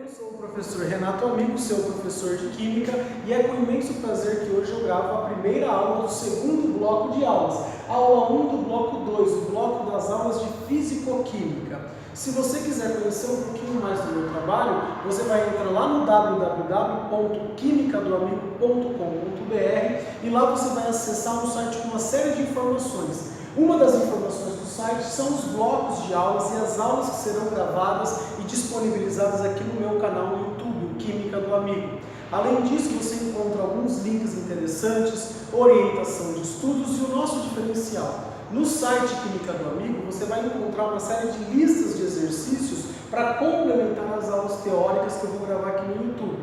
Eu sou o professor Renato Amigo, seu professor de Química, e é com imenso prazer que hoje eu gravo a primeira aula do segundo bloco de aulas, aula 1 do bloco 2, o bloco das aulas de Físico-Química. Se você quiser conhecer um pouquinho mais do meu trabalho, você vai entrar lá no www.quimicadoamigo.com.br e lá você vai acessar um site com uma série de informações. Uma das informações do site são os blocos de aulas e as aulas que serão gravadas e disponibilizadas aqui no meu canal no YouTube, o Química do Amigo. Além disso, você encontra alguns links interessantes, orientação de estudos e o nosso diferencial. No site Química do Amigo, você vai encontrar uma série de listas de exercícios para complementar as aulas teóricas que eu vou gravar aqui no YouTube.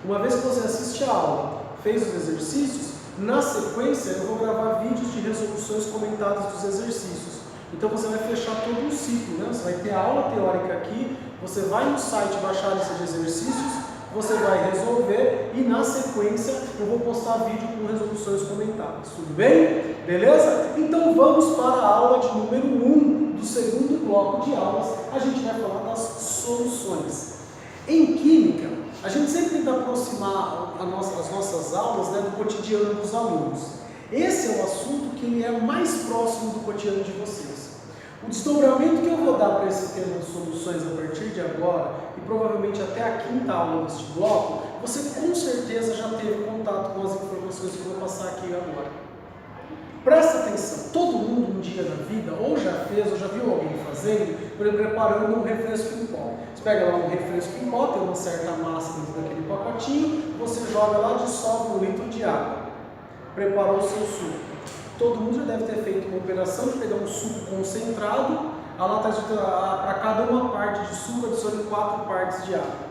Uma vez que você assiste a aula, fez os exercícios, na sequência eu vou gravar vídeos de resoluções comentadas dos exercícios. Então você vai fechar todo um ciclo, né? Você vai ter a aula teórica aqui, você vai no site baixar a lista de exercícios, você vai resolver e na sequência eu vou postar vídeo com resoluções comentadas. Tudo bem? Beleza? Então vamos para a aula de número 1 do segundo bloco de aulas. A gente vai falar das soluções. Em Química, a gente sempre tenta aproximar as nossas aulas, né, do cotidiano dos alunos. Esse é o assunto que ele é mais próximo do cotidiano de vocês. O desdobramento que eu vou dar para esse tema de soluções a partir de agora, e provavelmente até a quinta aula deste bloco, você com certeza já teve contato com as informações que eu vou passar aqui agora. Presta atenção, todo mundo um dia na vida ou já fez ou já viu alguém fazendo, por exemplo, preparando um refresco em pó. Você pega lá um refresco em pó, tem uma certa massa dentro daquele pacotinho, você joga lá, dissolve 1 litro de água. Preparou o seu suco. Todo mundo já deve ter feito uma operação de pegar um suco concentrado, lá está escrito para cada uma parte de suco adicione 4 partes de água.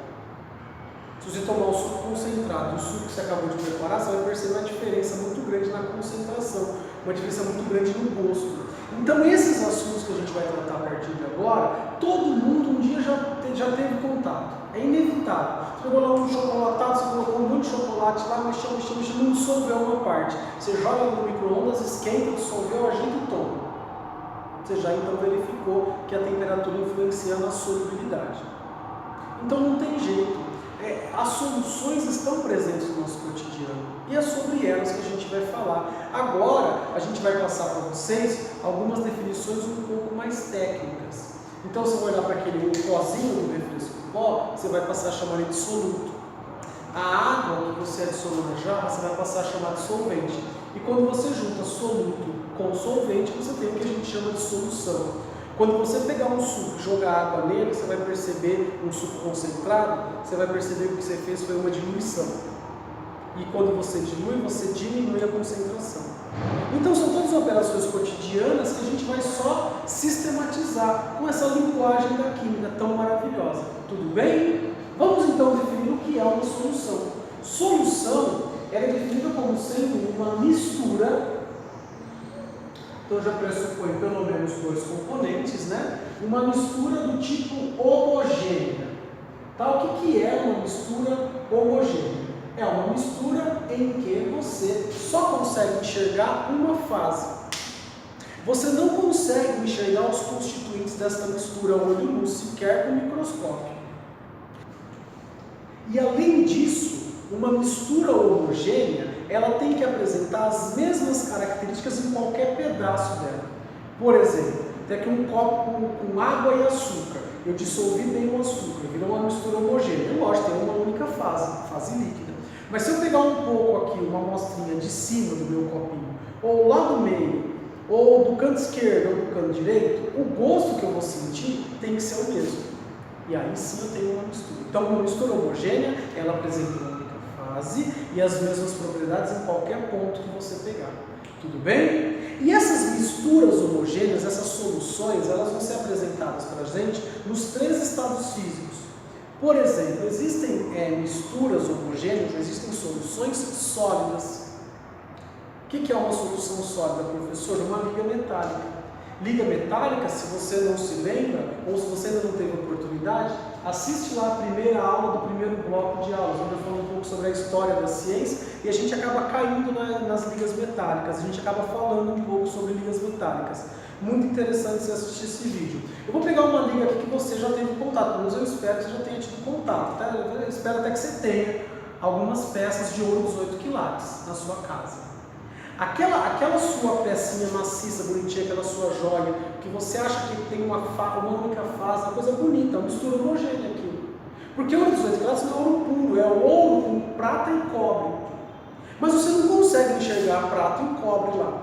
Se você tomar o suco concentrado e o suco que você acabou de preparar, você vai perceber uma diferença muito grande na concentração, uma diferença muito grande no gosto. Então esses assuntos que a gente vai tratar a partir de agora, todo mundo um dia já teve contato. É inevitável. Você pegou lá um chocolatado, você colocou um monte de chocolate lá, mexeu, não dissolveu uma parte. Você joga no micro-ondas, esquenta, dissolveu, ajeita e toma. Você já então verificou que a temperatura influencia na solubilidade. Então não tem jeito. As soluções estão presentes no nosso cotidiano e é sobre elas que a gente vai falar. Agora, a gente vai passar para vocês algumas definições um pouco mais técnicas. Então, você vai olhar para aquele pozinho do refresco em pó, você vai passar a chamar ele de soluto. A água que você adicionou na jarra, você vai passar a chamar de solvente. E quando você junta soluto com solvente, você tem o que a gente chama de solução. Quando você pegar um suco e jogar água nele, você vai perceber um suco concentrado, você vai perceber que o que você fez foi uma diluição. E quando você dilui, você diminui a concentração. Então são todas operações cotidianas que a gente vai só sistematizar com essa linguagem da química tão maravilhosa. Tudo bem? Vamos então definir o que é uma solução. Solução é definida como sendo uma mistura. Então já pressupõe pelo menos 2 componentes, né? Uma mistura do tipo homogênea. Tá? O que é uma mistura homogênea? É uma mistura em que você só consegue enxergar uma fase. Você não consegue enxergar os constituintes desta mistura a olho nu, sequer com o microscópio. E além disso, uma mistura homogênea, ela tem que apresentar as mesmas características em qualquer pedaço dela. Por exemplo, tem aqui um copo com água e açúcar. Eu dissolvi bem o açúcar, virou uma mistura homogênea. Lógico, tem uma única fase líquida. Mas se eu pegar um pouco aqui, uma amostrinha de cima do meu copinho, ou lá do meio, ou do canto esquerdo ou do canto direito, o gosto que eu vou sentir tem que ser o mesmo. E aí sim eu tenho uma mistura. Então, uma mistura homogênea, ela apresenta uma única fase e as mesmas propriedades em qualquer ponto que você pegar. Tudo bem? E essas misturas homogêneas, essas soluções, elas vão ser apresentadas para a gente nos 3 estados físicos. Por exemplo, existem misturas homogêneas, existem soluções sólidas. O que é uma solução sólida, professor? Uma liga metálica. Liga metálica, se você não se lembra, ou se você ainda não teve oportunidade, assiste lá a primeira aula do primeiro bloco de aulas, onde eu falo um pouco sobre a história da ciência e a gente acaba caindo nas ligas metálicas, a gente acaba falando um pouco sobre ligas metálicas. Muito interessante você assistir esse vídeo. Eu vou pegar uma liga aqui que você já teve contato, pelo menos eu espero que você já tenha tido contato, tá? Eu espero até que você tenha algumas peças de ouro 18 quilates na sua casa. Aquela sua pecinha maciça, bonitinha, aquela sua joia, que você acha que tem uma única fase, uma coisa bonita, uma mistura homogênea aqui. Porque o ouro 18 quilates não é ouro puro, é o ouro com prata e cobre. Mas você não consegue enxergar prata e cobre lá.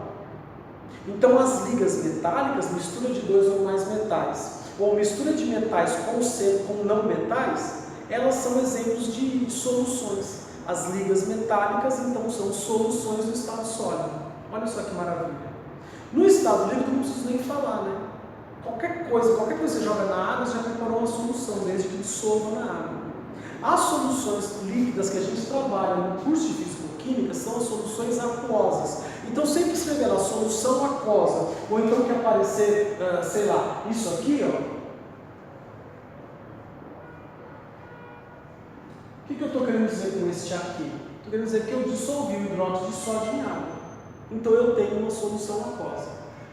Então as ligas metálicas, mistura de dois ou mais metais, ou mistura de metais com não metais, elas são exemplos de soluções. As ligas metálicas, então, são soluções do estado sólido. Olha só que maravilha. No estado líquido, não preciso nem falar, né? Qualquer coisa que você joga na água, você já preparou uma solução, desde que dissolva na água. As soluções líquidas que a gente trabalha no curso de Físico-Química são as soluções aquosas. Então, sempre escrever lá, solução aquosa, ou então que aparecer, sei lá, isso aqui, ó. O que eu estou querendo dizer com este aqui? Estou querendo dizer que eu dissolvi o hidróxido de sódio em água. Então eu tenho uma solução aquosa.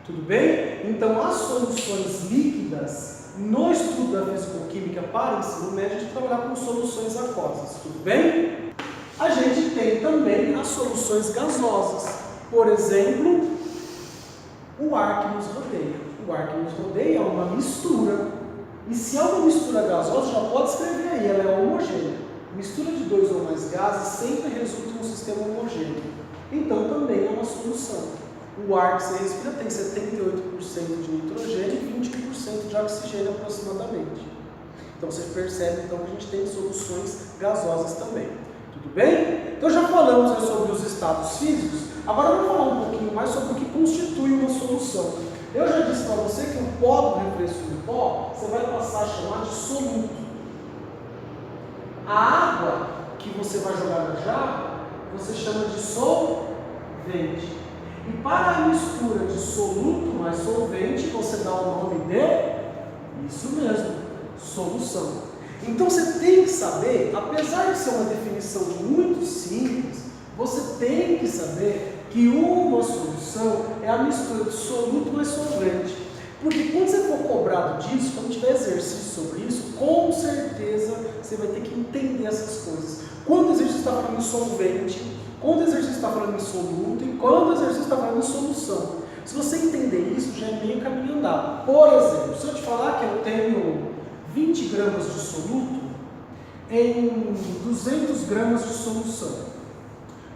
Tudo bem? Então as soluções líquidas, no estudo da fisicoquímica para ensino médio, a gente trabalhar com soluções aquosas. Tudo bem? A gente tem também as soluções gasosas. Por exemplo, o ar que nos rodeia. O ar que nos rodeia é uma mistura. E se é uma mistura gasosa, já pode escrever aí, ela é homogênea. Mistura de dois ou mais gases sempre resulta em um sistema homogêneo. Então também é uma solução. O ar que você respira tem 78% de nitrogênio e 20% de oxigênio aproximadamente. Então você percebe então, que a gente tem soluções gasosas também. Tudo bem? Então já falamos sobre os estados físicos. Agora vamos falar um pouquinho mais sobre o que constitui uma solução. Eu já disse para você que o pó do refresco em pó você vai passar a chamar de soluto. A água que você vai jogar na jarra, você chama de solvente. E para a mistura de soluto mais solvente, você dá o nome de, isso mesmo, solução. Então você tem que saber, apesar de ser uma definição muito simples, você tem que saber que uma solução é a mistura de soluto mais solvente. Porque quando você for cobrado disso, quando tiver exercício sobre isso, com certeza você vai ter que entender essas coisas. Quando o exercício está falando em solvente, quando o exercício está falando em soluto e quando o exercício está falando em solução. Se você entender isso, já é meio caminho andado. Por exemplo, se eu te falar que eu tenho 20 gramas de soluto em 200 gramas de solução.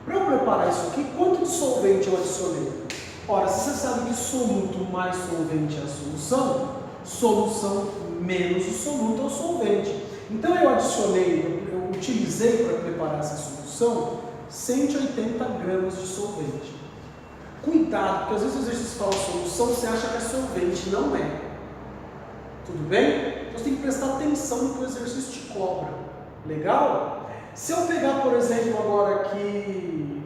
Para eu preparar isso aqui, quanto de solvente eu adicionei? Ora, se você sabe que soluto mais solvente é a solução, solução menos o soluto é o solvente. Então eu utilizei para preparar essa solução 180 gramas de solvente. Cuidado, porque às vezes o exercício fala solução, você acha que é solvente, não é. Tudo bem? Então você tem que prestar atenção no que o exercício te cobra. Legal? Se eu pegar, por exemplo, agora aqui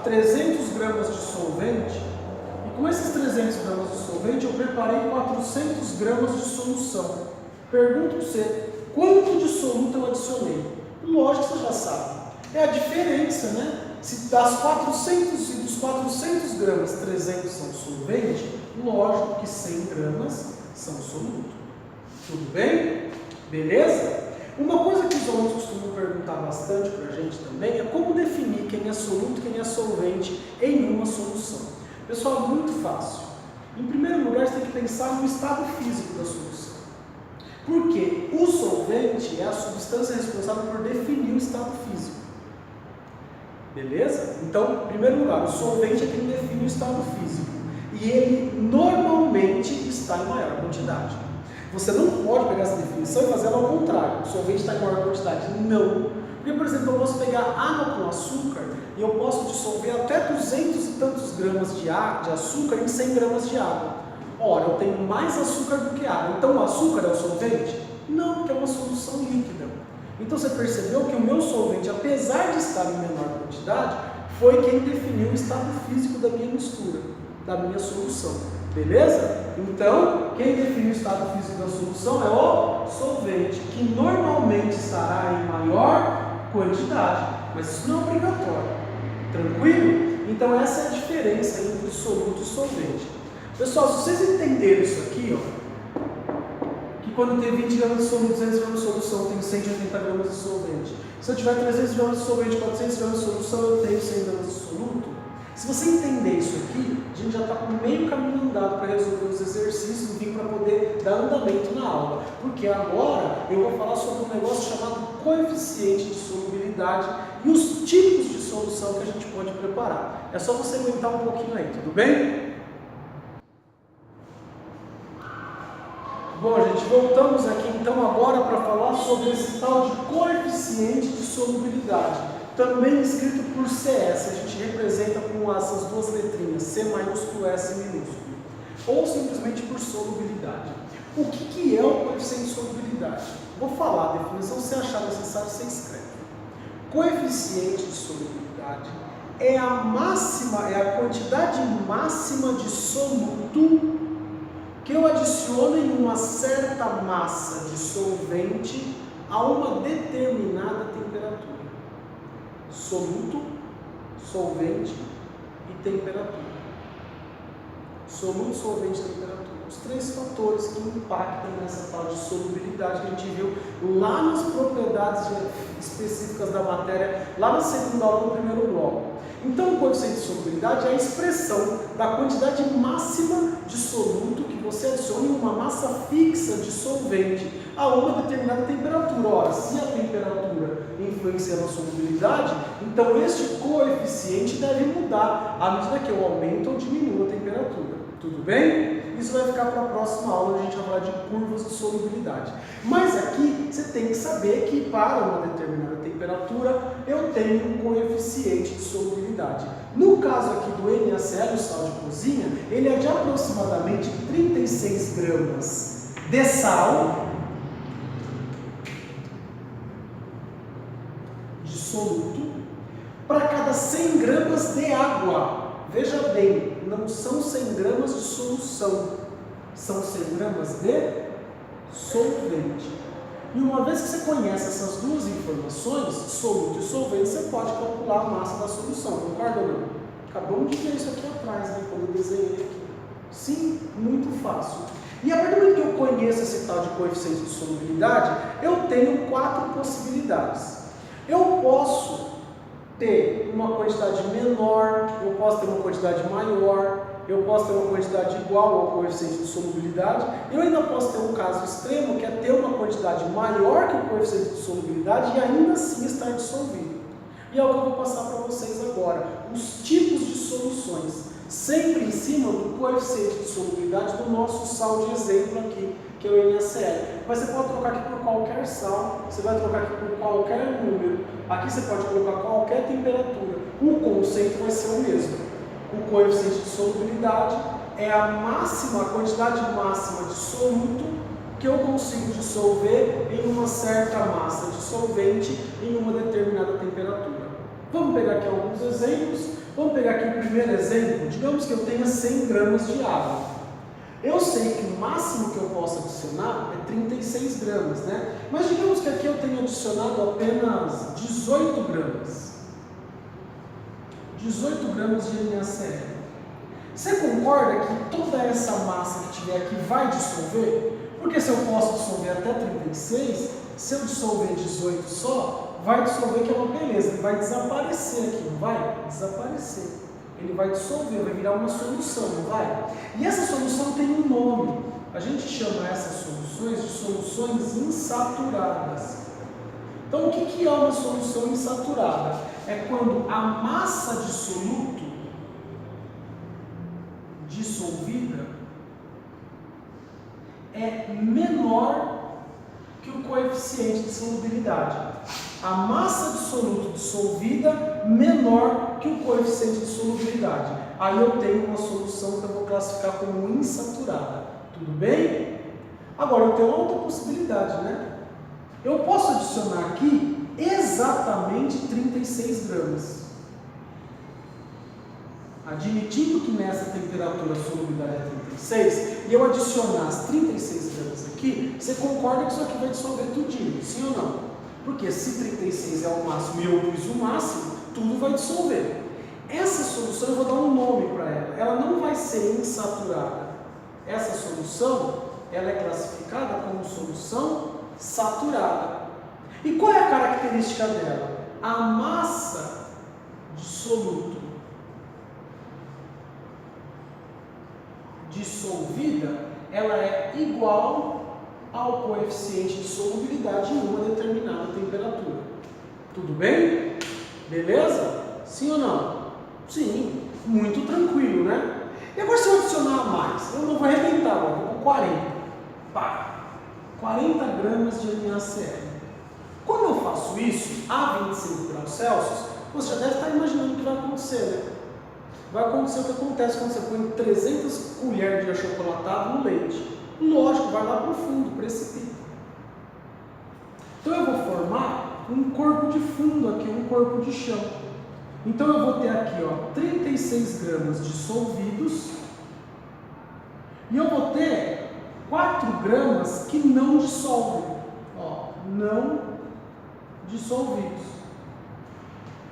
300 gramas de solvente, e com esses 300 gramas de solvente eu preparei 400 gramas de solução. Pergunto para você, quanto de soluto eu adicionei? Lógico que você já sabe. É a diferença, né? Se das 400 e dos 400 gramas, 300 são solvente, lógico que 100 gramas são soluto. Tudo bem? Beleza? Uma coisa que os alunos costumam perguntar bastante para a gente também é como definir quem é soluto e quem é solvente em uma solução. Pessoal, muito fácil. Em primeiro lugar, você tem que pensar no estado físico da solução. Porque o solvente é a substância responsável por definir o estado físico. Beleza? Então, em primeiro lugar, o solvente é quem define o estado físico. E ele normalmente está em maior quantidade. Você não pode pegar essa definição e fazer ela ao contrário. O solvente está em maior quantidade. Não. Porque, por exemplo, eu posso pegar água com açúcar e eu posso dissolver até 200 e tantos gramas de açúcar em 100 gramas de água. Ora, eu tenho mais açúcar do que água. Então, o açúcar é o solvente? Não, porque é uma solução líquida. Então, você percebeu que o meu solvente, apesar de estar em menor quantidade, foi quem definiu o estado físico da minha mistura, da minha solução. Beleza? Então, quem define o estado físico da solução é o solvente, que normalmente estará em maior quantidade, mas isso não é obrigatório. Tranquilo? Então essa é a diferença entre soluto e solvente. Pessoal, se vocês entenderem isso aqui, ó, que quando tem 20 gramas de soluto, 200 gramas de solução, tem 180 gramas de solvente. Se eu tiver 300 gramas de solvente, 400 gramas de solução, eu tenho 100 gramas de soluto. Se você entender isso aqui, a gente já está com meio caminho andado para resolver os exercícios e vir para poder dar andamento na aula. Porque agora eu vou falar sobre um negócio chamado coeficiente de solubilidade e os tipos de solução que a gente pode preparar. É só você aguentar um pouquinho aí, tudo bem? Bom, gente, voltamos aqui então agora para falar sobre esse tal de coeficiente de solubilidade. Também escrito por CS, a gente representa com essas duas letrinhas, C maiúsculo, S minúsculo, ou simplesmente por solubilidade. O que é o coeficiente de solubilidade? Vou falar a definição, se achar necessário, você escreve. Coeficiente de solubilidade é a máxima, é a quantidade máxima de soluto que eu adiciono em uma certa massa de solvente a uma determinada temperatura. Soluto, solvente e temperatura. Soluto, solvente e temperatura. Os três fatores que impactam nessa tal de solubilidade que a gente viu lá nas propriedades específicas da matéria, lá na segunda aula, no primeiro bloco. Então, o coeficiente de solubilidade é a expressão da quantidade máxima de soluto que você adiciona em uma massa fixa de solvente a uma determinada temperatura. Ora, se a temperatura influencia na solubilidade, então este coeficiente deve mudar à medida que eu aumento ou diminuo a temperatura. Tudo bem? Isso vai ficar para a próxima aula, onde a gente vai falar de curvas de solubilidade. Mas aqui você tem que saber que para uma determinada temperatura eu tenho um coeficiente de solubilidade. No caso aqui do NaCl, o sal de cozinha, ele é de aproximadamente 36 gramas de sal de soluto para cada 100 gramas de água. Veja bem, não são 100 gramas de solução, são 100 gramas de solvente. E uma vez que você conhece essas duas informações, soluto e solvente, você pode calcular a massa da solução, concorda ou não? Acabamos de ver isso aqui atrás, né, quando eu desenhei aqui. Sim, muito fácil. E a partir do momento que eu conheço esse tal de coeficiente de solubilidade, eu tenho 4 possibilidades. Eu posso ter uma quantidade menor, eu posso ter uma quantidade maior, eu posso ter uma quantidade igual ao coeficiente de solubilidade, eu ainda posso ter um caso extremo, que é ter uma quantidade maior que o coeficiente de solubilidade e ainda assim estar dissolvido. E é o que eu vou passar para vocês agora, os tipos de soluções, sempre em cima do coeficiente de solubilidade do nosso sal de exemplo aqui, que é o NaCl. Mas você pode trocar aqui por qualquer sal, você vai trocar aqui por qualquer número, aqui você pode colocar qualquer temperatura, o conceito vai ser o mesmo. O coeficiente de solubilidade é a máxima, a quantidade máxima de soluto que eu consigo dissolver em uma certa massa de solvente em uma determinada temperatura. Vamos pegar aqui alguns exemplos. Vamos pegar aqui o primeiro exemplo. Digamos que eu tenha 100 gramas de água. Eu sei que o máximo que eu posso adicionar é 36 gramas, né? Mas digamos que aqui eu tenho adicionado apenas 18 gramas. 18 gramas de NaCl. Você concorda que toda essa massa que tiver aqui vai dissolver? Porque se eu posso dissolver até 36, se eu dissolver 18 só, vai dissolver, que é uma beleza, ele vai desaparecer aqui, não vai? Desaparecer. Ele vai dissolver, vai virar uma solução, não vai? E essa solução tem um nome. A gente chama essas soluções de soluções insaturadas. Então, o que é uma solução insaturada? É quando a massa de soluto dissolvida é menor que o coeficiente de solubilidade. A massa de soluto dissolvida menor que o coeficiente de solubilidade. Aí eu tenho uma solução que eu vou classificar como insaturada. Tudo bem? Agora eu tenho outra possibilidade, né? Eu posso adicionar aqui exatamente 36 gramas. Admitindo que nessa temperatura a solubilidade é 36, e eu adicionar as 36 gramas aqui, você concorda que isso aqui vai dissolver tudinho, sim ou não? Porque se 36 é o máximo e eu pus o máximo, tudo vai dissolver. Essa solução eu vou dar um nome para ela. Ela não vai ser insaturada. Essa solução, ela é classificada como solução saturada. E qual é a característica dela? A massa de soluto dissolvida, ela é igual ao coeficiente de solubilidade em uma determinada temperatura. Tudo bem? Beleza? Sim ou não? Sim, muito tranquilo, né? E agora se eu adicionar mais, eu não vou arrebentar agora, vou com 40. Pá! 40 gramas de NaCl. Quando eu faço isso a 25 graus Celsius, você já deve estar imaginando o que vai acontecer, né? Vai acontecer o que acontece quando você põe 300 colheres de achocolatado no leite. Lógico, vai lá para o fundo, precipita. Então eu vou formar um corpo de fundo aqui, um corpo de chão. Então eu vou ter aqui, ó, 36 gramas dissolvidos e eu vou ter 4 gramas que não dissolvem, ó, não dissolvidos.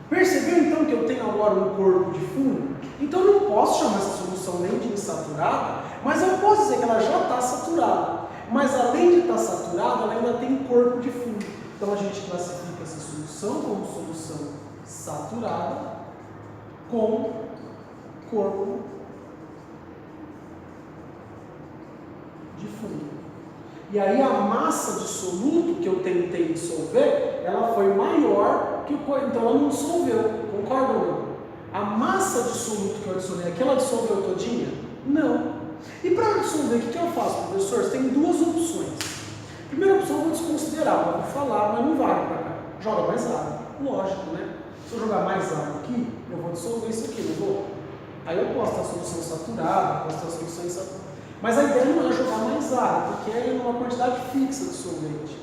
Percebeu então que eu tenho agora um corpo de fundo? Então eu não posso chamar essa solução nem de insaturada, mas eu posso dizer que ela já está saturada. Mas além de estar saturada, ela ainda tem corpo de fundo. Então a gente classifica essa solução como solução saturada com corpo de fundo. E aí a massa de soluto que eu tentei dissolver, ela foi maior que o corpo, então ela não dissolveu, concorda ou não? A massa de soluto que eu adicionei aqui, ela dissolveu todinha? Não. E para dissolver, o que eu faço, professor? Você tem duas opções. Primeira opção eu vou desconsiderar, eu vou falar, mas não vale para cá. Joga mais água. Lógico, né? Se eu jogar mais água aqui, eu vou dissolver isso aqui, não vou? Aí eu posso ter a solução saturada, posso ter a solução insaturada. Mas a ideia não é jogar mais água, porque é uma quantidade fixa de solvente.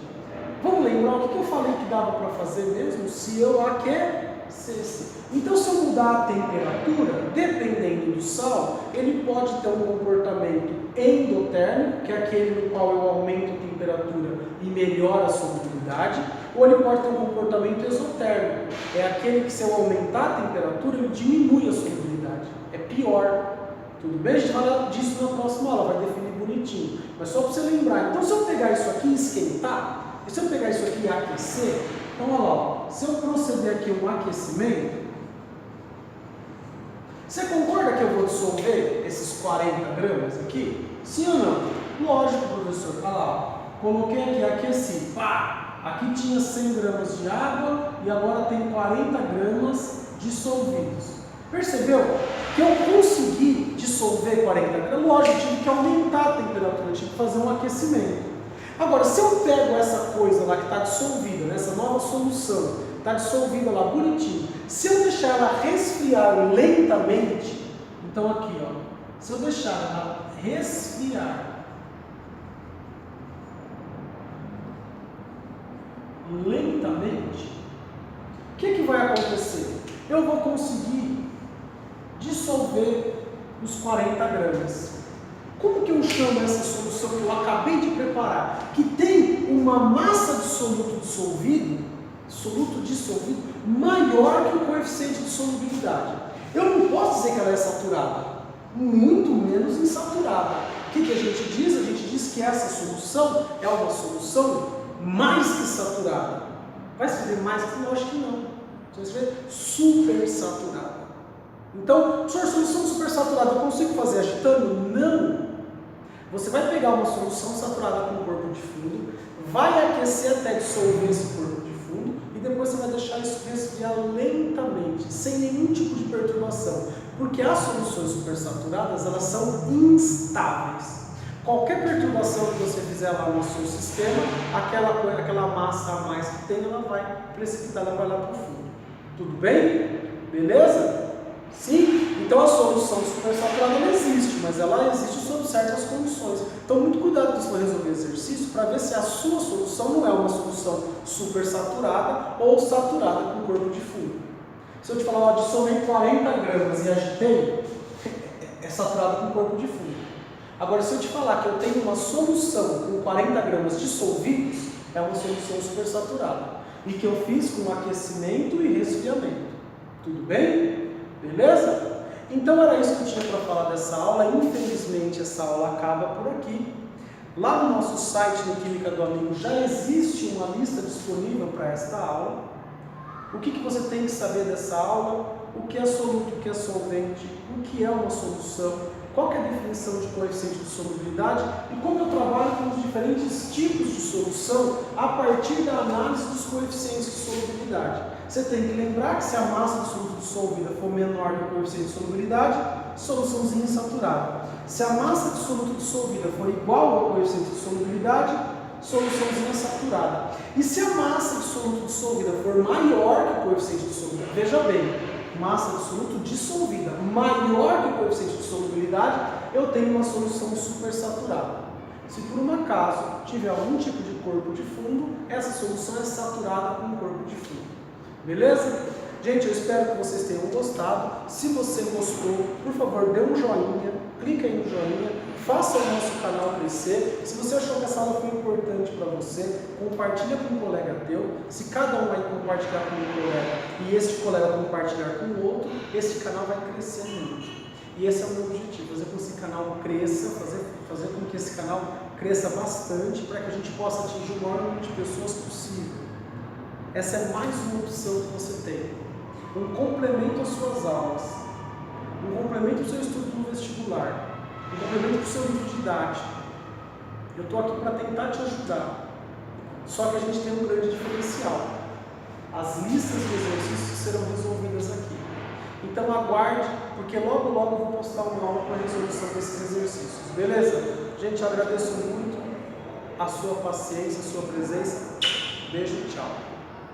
Vamos lembrar o que eu falei que dava para fazer mesmo se eu aquecesse. Então, se eu mudar a temperatura, dependendo do sal, ele pode ter um comportamento endotérmico, que é aquele no qual eu aumento a temperatura e melhoro a solubilidade, ou ele pode ter um comportamento exotérmico, é aquele que se eu aumentar a temperatura, ele diminui a solubilidade, é pior. Tudo bem? A gente fala disso na próxima aula, vai definir bonitinho, mas só para você lembrar. Então, se eu pegar isso aqui e esquentar, e se eu pegar isso aqui e aquecer, então olha lá, ó, se eu proceder aqui um aquecimento, você concorda que eu vou dissolver esses 40 gramas aqui? Sim ou não? Lógico, professor. Olha lá, ó. Coloquei aqui, aqueci. Pá! Aqui tinha 100 gramas de água e agora tem 40 gramas dissolvidos. Percebeu? Que eu consegui dissolver 40 gramas. Lógico, eu tive que aumentar a temperatura, eu tive que fazer um aquecimento. Agora, se eu pego essa coisa lá que está dissolvida, nessa nova solução, está dissolvida lá bonitinho, se eu deixar ela resfriar lentamente, então aqui, ó, se eu deixar ela resfriar lentamente, o que vai acontecer? Eu vou conseguir dissolver os 40 gramas. Como que eu chamo essa solução que eu acabei de preparar? Que tem uma massa de soluto dissolvido maior que o coeficiente de solubilidade. Eu não posso dizer que ela é saturada, muito menos insaturada. O que a gente diz? A gente diz que essa solução é uma solução mais que saturada. Vai escrever mais que? Lógico que não. Você vai escrever super saturada. Então, solução super saturada, eu consigo fazer agitando? Não. Você vai pegar uma solução saturada com corpo de fundo, vai aquecer até dissolver esse corpo de fundo e depois você vai deixar isso resfriar lentamente, sem nenhum tipo de perturbação. Porque as soluções supersaturadas, elas são instáveis. Qualquer perturbação que você fizer lá no seu sistema, aquela massa a mais que tem, ela vai precipitar, ela vai lá para o fundo. Tudo bem? Beleza? Sim? Então a solução supersaturada não existe, mas ela existe sob certas condições. Então muito cuidado quando você for resolver exercício para ver se a sua solução não é uma solução supersaturada ou saturada com corpo de fundo. Se eu te falar, adicionei 40 gramas e agitei, é saturado com corpo de fundo. Agora, se eu te falar que eu tenho uma solução com 40 gramas dissolvidos, é uma solução supersaturada. E que eu fiz com aquecimento e resfriamento. Tudo bem? Beleza? Então era isso que eu tinha para falar dessa aula. Infelizmente, essa aula acaba por aqui. Lá no nosso site, no Química do Amigo, já existe uma lista disponível para esta aula. O que você tem que saber dessa aula? O que é soluto, o que é solvente, o que é uma solução, qual que é a definição de coeficiente de solubilidade e como eu trabalho com os diferentes tipos de solução a partir da análise dos coeficientes de solubilidade. Você tem que lembrar que se a massa do soluto dissolvida for menor que o coeficiente de solubilidade, soluçãozinha insaturada. Se a massa de soluto dissolvida for igual ao coeficiente de solubilidade, soluçãozinha saturada. E se a massa de soluto dissolvida for maior que o coeficiente de solubilidade, veja bem, massa de soluto dissolvida maior que o coeficiente de solubilidade, eu tenho uma solução supersaturada. Se por um acaso tiver algum tipo de corpo de fundo, essa solução é saturada com o corpo de fundo. Beleza? Gente, eu espero que vocês tenham gostado. Se você gostou, por favor, dê um joinha, clica aí no joinha, faça o nosso canal crescer. Se você achou que essa aula foi importante para você, compartilha com um colega teu. Se cada um aí compartilhar com um colega e este colega compartilhar com o outro, esse canal vai crescer muito. E esse é o meu objetivo, fazer com que esse canal cresça, fazer com que esse canal cresça bastante para que a gente possa atingir o maior número de pessoas possível. Essa é mais uma opção que você tem. Um complemento às suas aulas, um complemento ao seu estudo no vestibular, um complemento para o seu livro didático. Eu estou aqui para tentar te ajudar. Só que a gente tem um grande diferencial. As listas de exercícios serão resolvidas aqui. Então aguarde, porque logo eu vou postar uma aula para a resolução desses exercícios. Beleza? Gente, eu agradeço muito a sua paciência, a sua presença. Beijo e tchau.